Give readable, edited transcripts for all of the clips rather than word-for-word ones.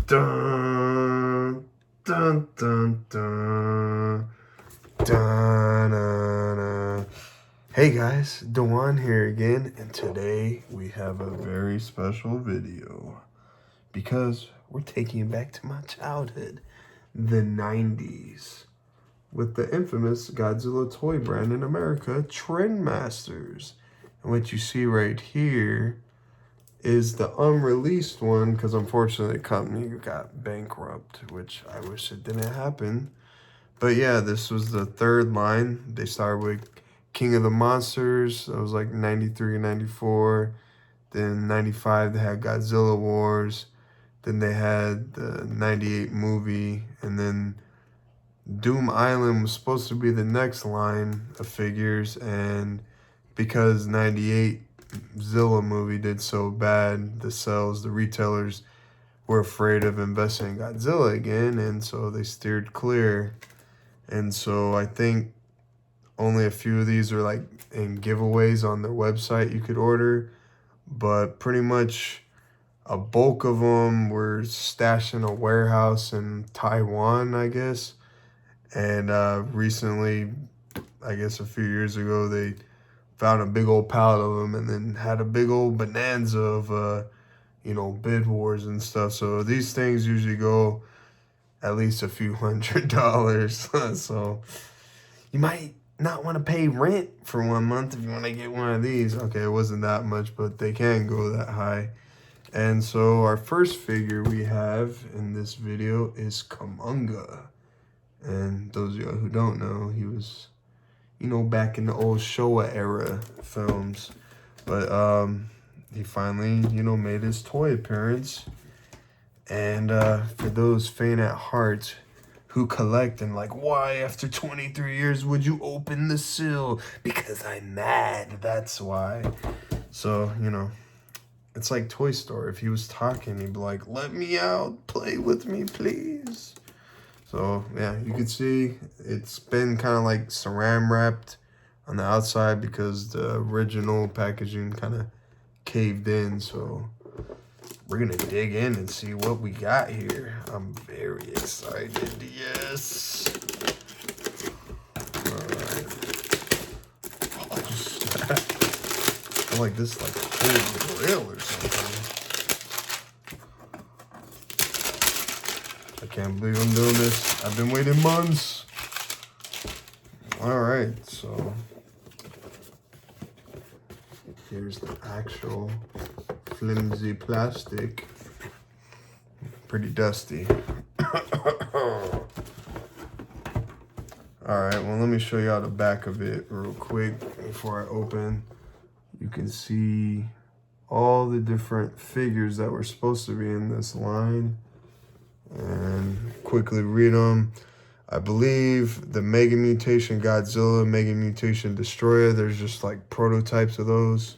Dun, dun, dun, dun, dun, dun, dun. Hey guys, Dewan here again, and today we have a very special video because we're taking it back to my childhood, the 90s, with the infamous Godzilla toy brand in America, Trendmasters. And what you see right here is the unreleased one, because unfortunately the company got bankrupt, which I wish it didn't happen. But yeah, this was the third line. They started with King of the Monsters. That was like 93 and 94. Then 95 they had Godzilla Wars. Then they had the 98 movie. And then Doom Island was supposed to be the next line of figures. And because 98 Zilla movie did so bad, the retailers were afraid of investing in Godzilla again, and so they steered clear. And so I think only a few of these are like in giveaways on their website you could order, but pretty much a bulk of them were stashed in a warehouse in Taiwan, I guess. And recently, I guess a few years ago, they found a big old pallet of them and then had a big old bonanza of, bid wars and stuff. So these things usually go at least a few $100s. So you might not want to pay rent for 1 month if you want to get one of these. Okay, it wasn't that much, but they can go that high. And so our first figure we have in this video is KUMONGA. And those of you who don't know, he was, back in the old Showa era films. But he finally, made his toy appearance. And for those faint at heart who collect and like, why after 23 years would you open the seal? Because I'm mad, that's why. So, it's like Toy Story. If he was talking, he'd be like, let me out, play with me, please. So, yeah, you can see it's been kind of like saran wrapped on the outside because the original packaging kind of caved in. So, we're going to dig in and see what we got here. I'm very excited. Yes. All right. I feel like this is like a whole grill or something. I can't believe I'm doing this. I've been waiting months. All right, so here's the actual flimsy plastic. Pretty dusty. All right, well, let me show you all the back of it real quick before I open. You can see all the different figures that were supposed to be in this line. And quickly read them. I believe the Mega Mutation Godzilla, Mega Mutation Destroyer, there's just like prototypes of those.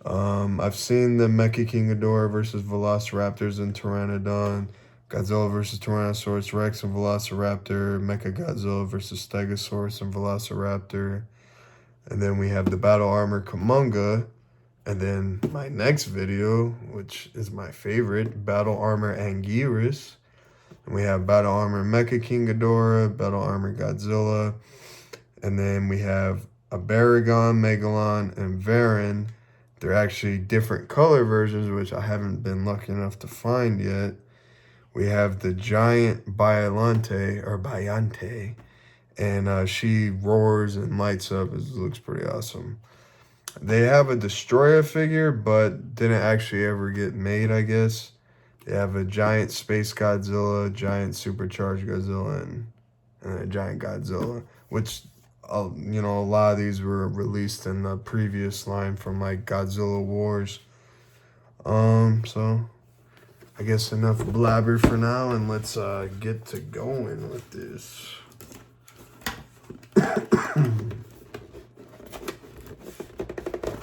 I've seen the Mecha King Ghidorah versus Velociraptors and Pteranodon, Godzilla versus Tyrannosaurus Rex and Velociraptor, Mecha Godzilla versus Stegosaurus and Velociraptor. And then we have the Battle Armor KUMONGA. And then my next video, which is my favorite, Battle Armor Anguirus. And we have Battle Armor Mecha King Ghidorah, Battle Armor Godzilla. And then we have a Baragon, Megalon, and Varan. They're actually different color versions, which I haven't been lucky enough to find yet. We have the giant Baiante, and she roars and lights up. It looks pretty awesome. They have a Destroyer figure, but didn't actually ever get made, I guess. They have a giant Space Godzilla, giant Supercharged Godzilla, and a giant Godzilla, which, a lot of these were released in the previous line from, like, Godzilla Wars. So, I guess enough blabber for now, and let's get to going with this.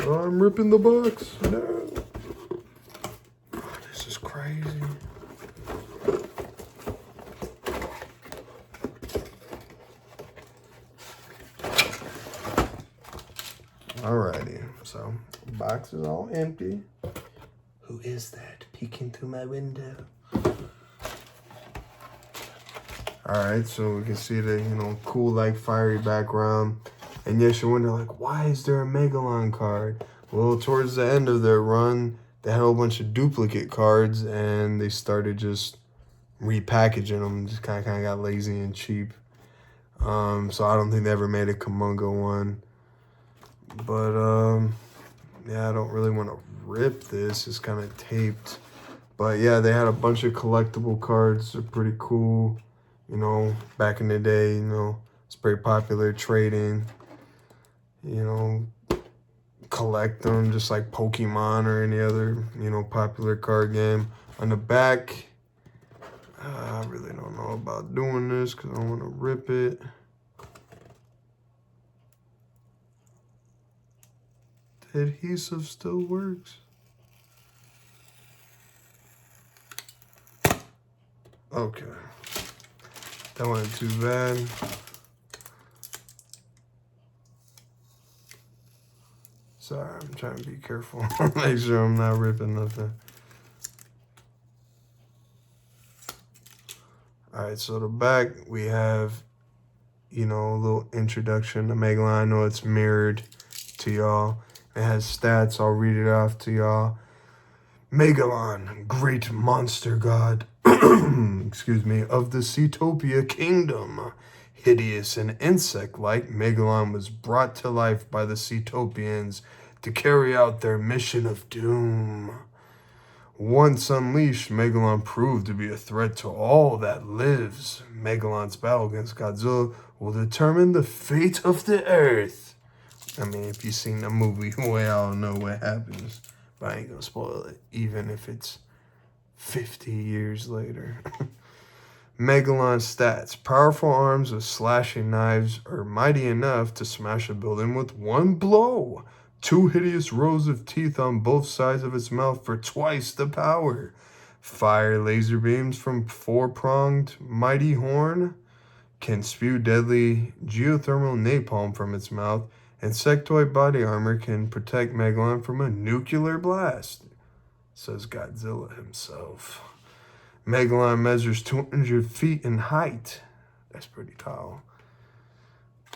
I'm ripping the box. No. Oh, this is crazy. Alrighty, so box is all empty. Who is that peeking through my window? Alright, so we can see the, you know, cool, like, fiery background. And yes, you wonder, like, why is there a Megalon card? Well, towards the end of their run, they had a whole bunch of duplicate cards, and they started just repackaging them. Just kind of got lazy and cheap. So I don't think they ever made a KUMONGA one. But, yeah, I don't really want to rip this. It's kind of taped. But, yeah, they had a bunch of collectible cards. They're pretty cool. You know, back in the day, you know, it's pretty popular trading. You know, collect them just like Pokemon or any other, you know, popular card game. On the back, I really don't know about doing this because I don't want to rip it. The adhesive still works. Okay. That wasn't too bad. Sorry, I'm trying to be careful. Make sure I'm not ripping nothing. Alright, so the back, we have, you know, a little introduction to Megalon. I know it's mirrored to y'all. It has stats. I'll read it off to y'all. Megalon, great monster god, excuse me, of the Seatopia kingdom. Hideous and insect-like, Megalon was brought to life by the Seatopians to carry out their mission of doom. Once unleashed, Megalon proved to be a threat to all that lives. Megalon's battle against Godzilla will determine the fate of the Earth. I mean, if you've seen the movie, we all know what happens. But I ain't gonna spoil it, even if it's 50 years later. Megalon stats. Powerful arms with slashing knives are mighty enough to smash a building with one blow. 2 hideous rows of teeth on both sides of its mouth for twice the power. Fire laser beams from 4-pronged mighty horn. Can spew deadly geothermal napalm from its mouth. Insectoid body armor can protect Megalon from a nuclear blast, says Godzilla himself. Megalon measures 200 feet in height. That's pretty tall.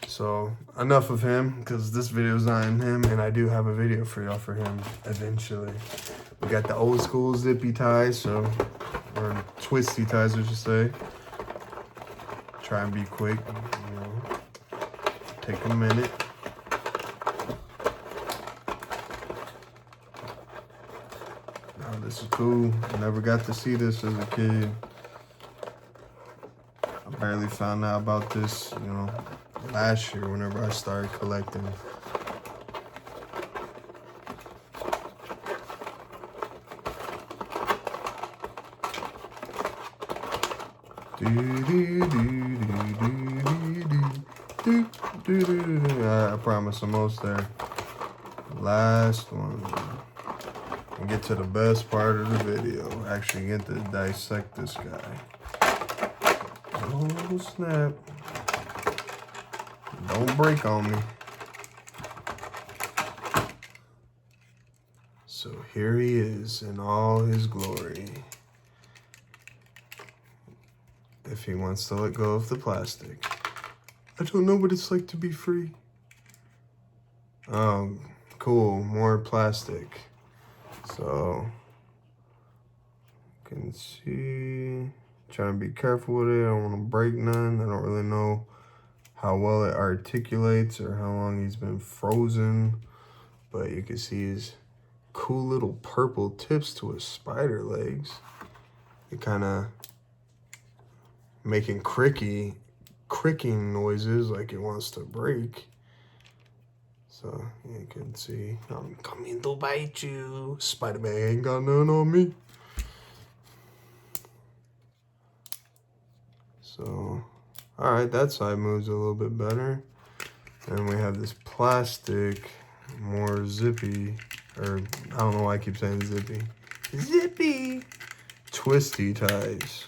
So, enough of him, because this video is not in him, and I do have a video for y'all for him eventually. We got the old school zippy ties, or twisty ties, I should say. Try and be quick, you know, take a minute. This is cool. I never got to see this as a kid. I barely found out about this, you know, last year whenever I started collecting. I promise I'm almost there. Last one. And get to the best part of the video. Actually get to dissect this guy. Oh snap. Don't break on me. So here he is in all his glory. If he wants to let go of the plastic. I don't know what it's like to be free. Oh, cool. More plastic. So, you can see, trying to be careful with it. I don't want to break none. I don't really know how well it articulates or how long he's been frozen. But you can see his cool little purple tips to his spider legs. It kind of making cricking noises like it wants to break. So you can see, I'm coming to bite you. Spider-Man ain't got none on me. So, alright, that side moves a little bit better. And we have this plastic, more zippy, or I don't know why I keep saying zippy. Zippy! Twisty ties.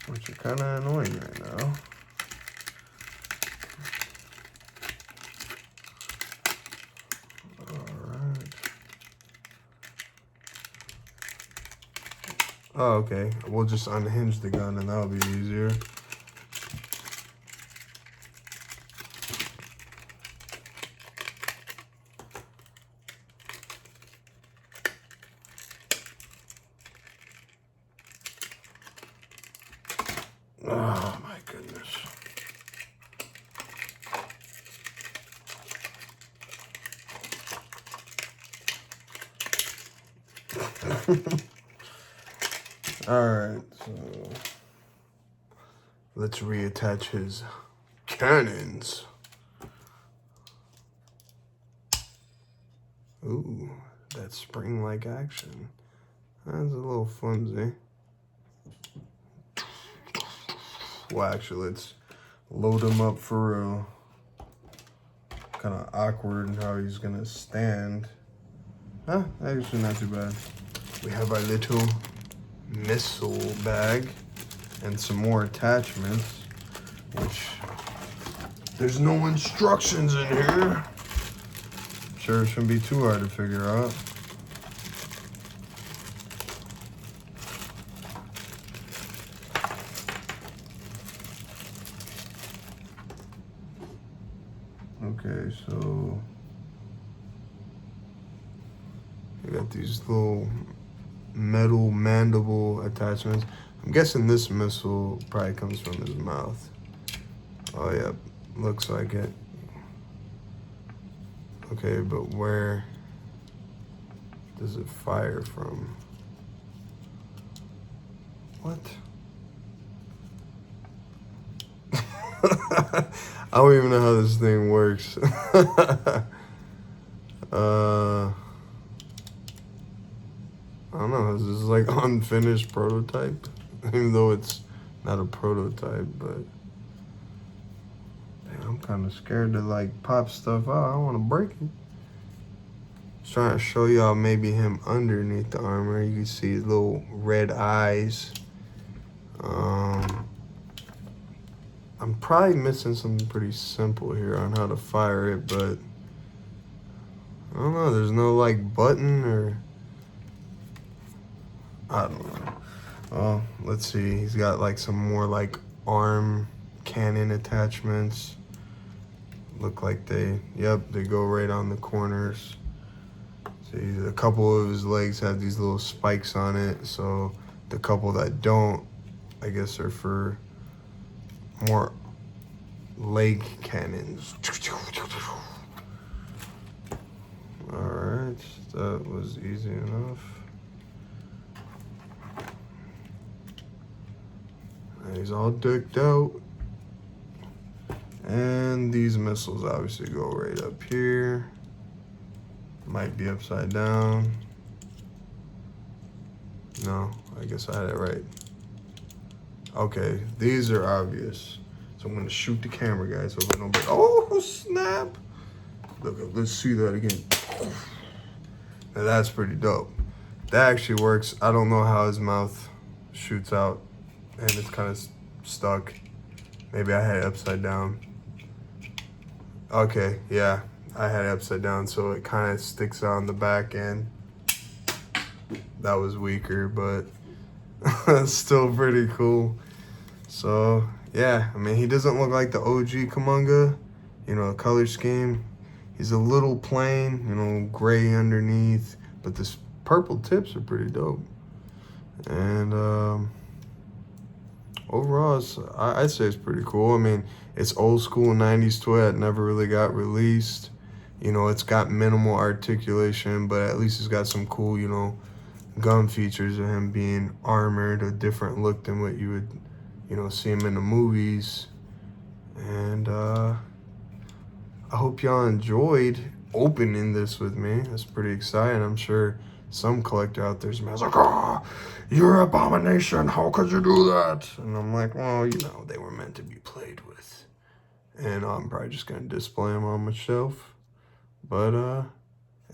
Which are kind of annoying right now. Oh, okay. We'll just unhinge the gun and that'll be easier. Oh my goodness. Alright, so let's reattach his cannons. Ooh, that spring-like action. That's a little flimsy. Well, actually, let's load him up for real. Kind of awkward how he's gonna stand. Huh, actually not too bad. We have our little missile bag and some more attachments, which there's no instructions in here. I'm sure it shouldn't be too hard to figure out. Okay, so we got these little metal mandible attachments. I'm guessing this missile probably comes from his mouth. Oh yeah, looks like it. Okay, but where does it fire from? What? I don't even know how this thing works. I don't know, is this like unfinished prototype? Even though it's not a prototype, but dang, I'm kind of scared to like pop stuff out. I don't want to break it. Just trying to show y'all maybe him underneath the armor. You can see his little red eyes. I'm probably missing something pretty simple here on how to fire it, but I don't know. There's no like button or I don't know. Oh, let's see. He's got like some more like arm cannon attachments. Look like they go right on the corners. See, a couple of his legs have these little spikes on it, so the couple that don't, I guess, are for more leg cannons. Alright, that was easy enough. And he's all decked out. And these missiles obviously go right up here. Might be upside down. No, I guess I had it right. Okay, these are obvious. So I'm gonna shoot the camera, guys, so we don't break. Oh, snap! Look, let's see that again. Now that's pretty dope. That actually works. I don't know how his mouth shoots out and it's kind of stuck. Maybe I had it upside down. Okay, yeah, I had it upside down, so it kind of sticks out on the back end. That was weaker, but still pretty cool. So, yeah, I mean, he doesn't look like the OG KUMONGA, you know, color scheme. He's a little plain, you know, gray underneath, but this purple tips are pretty dope. And overall, I'd say it's pretty cool. I mean, it's old school 90s toy that never really got released. You know, it's got minimal articulation, but at least it's got some cool, you know, gun features of him being armored, a different look than what you would, you know, see him in the movies. And I hope y'all enjoyed opening this with me. That's pretty exciting. I'm sure some collector out there's like, oh, you're an abomination. How could you do that? And I'm like, well, you know, they were meant to be played with. And I'm probably just going to display them on my shelf. But,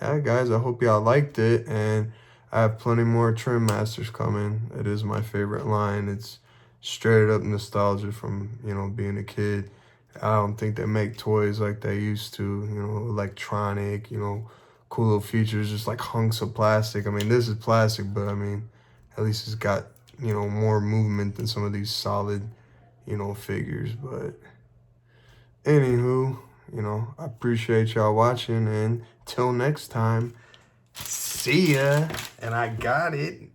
yeah, guys, I hope y'all liked it. And I have plenty more Trendmasters coming. It is my favorite line. It's straight up nostalgia from, you know, being a kid. I don't think they make toys like they used to, you know, electronic, you know, cool little features, just like hunks of plastic. I mean, this is plastic, but I mean, At least it's got, you know, more movement than some of these solid, you know, figures. But anywho, you know, I appreciate y'all watching, and till next time, see ya. And I got it.